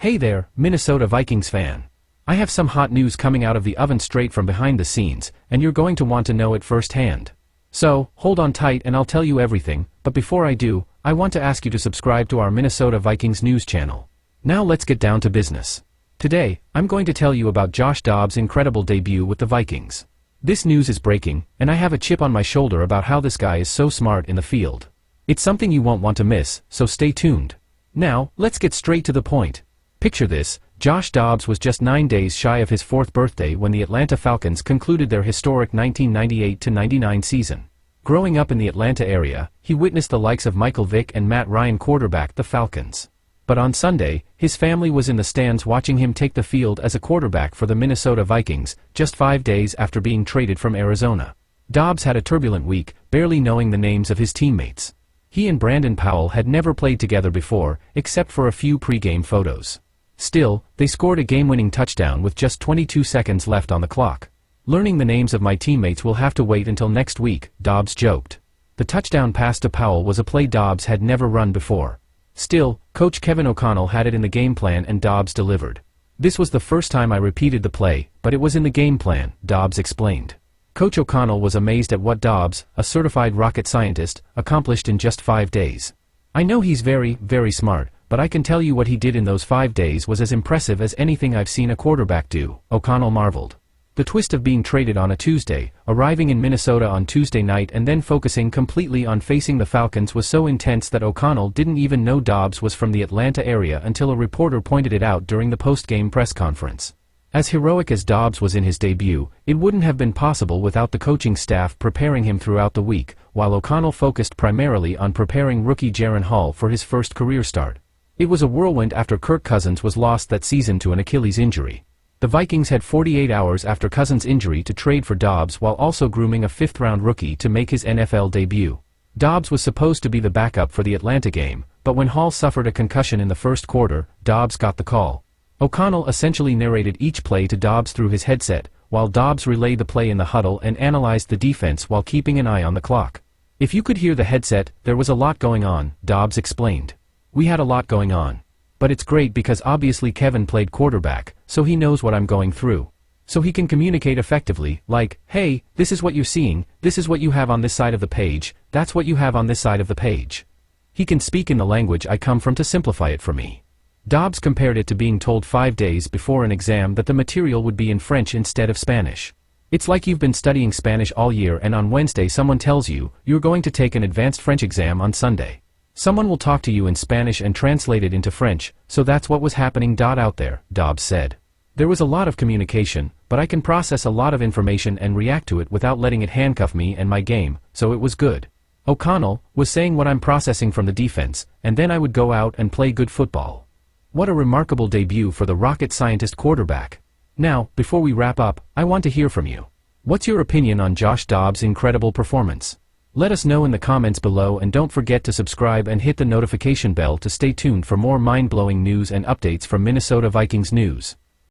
Hey there, Minnesota Vikings fan. I have some hot news coming out of the oven straight from behind the scenes, and you're going to want to know it firsthand. So, hold on tight and I'll tell you everything, but before I do, I want to ask you to subscribe to our Minnesota Vikings news channel. Now let's get down to business. Today, I'm going to tell you about Josh Dobbs' incredible debut with the Vikings. This news is breaking, and I have a chip on my shoulder about how this guy is so smart in the field. It's something you won't want to miss, so stay tuned. Now, let's get straight to the point. Picture this, Josh Dobbs was just 9 days shy of his 4th birthday when the Atlanta Falcons concluded their historic 1998-99 season. Growing up in the Atlanta area, he witnessed the likes of Michael Vick and Matt Ryan quarterback the Falcons. But on Sunday, his family was in the stands watching him take the field as a quarterback for the Minnesota Vikings, just 5 days after being traded from Arizona. Dobbs had a turbulent week, barely knowing the names of his teammates. He and Brandon Powell had never played together before, except for a few pre-game photos. Still, they scored a game-winning touchdown with just 22 seconds left on the clock. Learning the names of my teammates will have to wait until next week, Dobbs joked. The touchdown pass to Powell was a play Dobbs had never run before. Still, Coach Kevin O'Connell had it in the game plan and Dobbs delivered. This was the first time I repeated the play, but it was in the game plan, Dobbs explained. Coach O'Connell was amazed at what Dobbs, a certified rocket scientist, accomplished in just 5 days. I know he's very, very smart, but I can tell you what he did in those 5 days was as impressive as anything I've seen a quarterback do, O'Connell marveled. The twist of being traded on a Tuesday, arriving in Minnesota on Tuesday night and then focusing completely on facing the Falcons was so intense that O'Connell didn't even know Dobbs was from the Atlanta area until a reporter pointed it out during the post-game press conference. As heroic as Dobbs was in his debut, it wouldn't have been possible without the coaching staff preparing him throughout the week, while O'Connell focused primarily on preparing rookie Jaren Hall for his first career start. It was a whirlwind after Kirk Cousins was lost that season to an Achilles injury. The Vikings had 48 hours after Cousins' injury to trade for Dobbs while also grooming a 5th-round rookie to make his NFL debut. Dobbs was supposed to be the backup for the Atlanta game, but when Hall suffered a concussion in the first quarter, Dobbs got the call. O'Connell essentially narrated each play to Dobbs through his headset, while Dobbs relayed the play in the huddle and analyzed the defense while keeping an eye on the clock. If you could hear the headset, there was a lot going on, Dobbs explained. We had a lot going on. But it's great because obviously Kevin played quarterback, so he knows what I'm going through. So he can communicate effectively, like, hey, this is what you're seeing, this is what you have on this side of the page, that's what you have on this side of the page. He can speak in the language I come from to simplify it for me. Dobbs compared it to being told 5 days before an exam that the material would be in French instead of Spanish. It's like you've been studying Spanish all year and on Wednesday someone tells you, you're going to take an advanced French exam on Sunday. Someone will talk to you in Spanish and translate it into French, so that's what was happening out there, Dobbs said. There was a lot of communication, but I can process a lot of information and react to it without letting it handcuff me and my game, so it was good. O'Connell was saying what I'm processing from the defense, and then I would go out and play good football. What a remarkable debut for the rocket scientist quarterback. Now, before we wrap up, I want to hear from you. What's your opinion on Josh Dobbs' incredible performance? Let us know in the comments below and don't forget to subscribe and hit the notification bell to stay tuned for more mind-blowing news and updates from Minnesota Vikings news.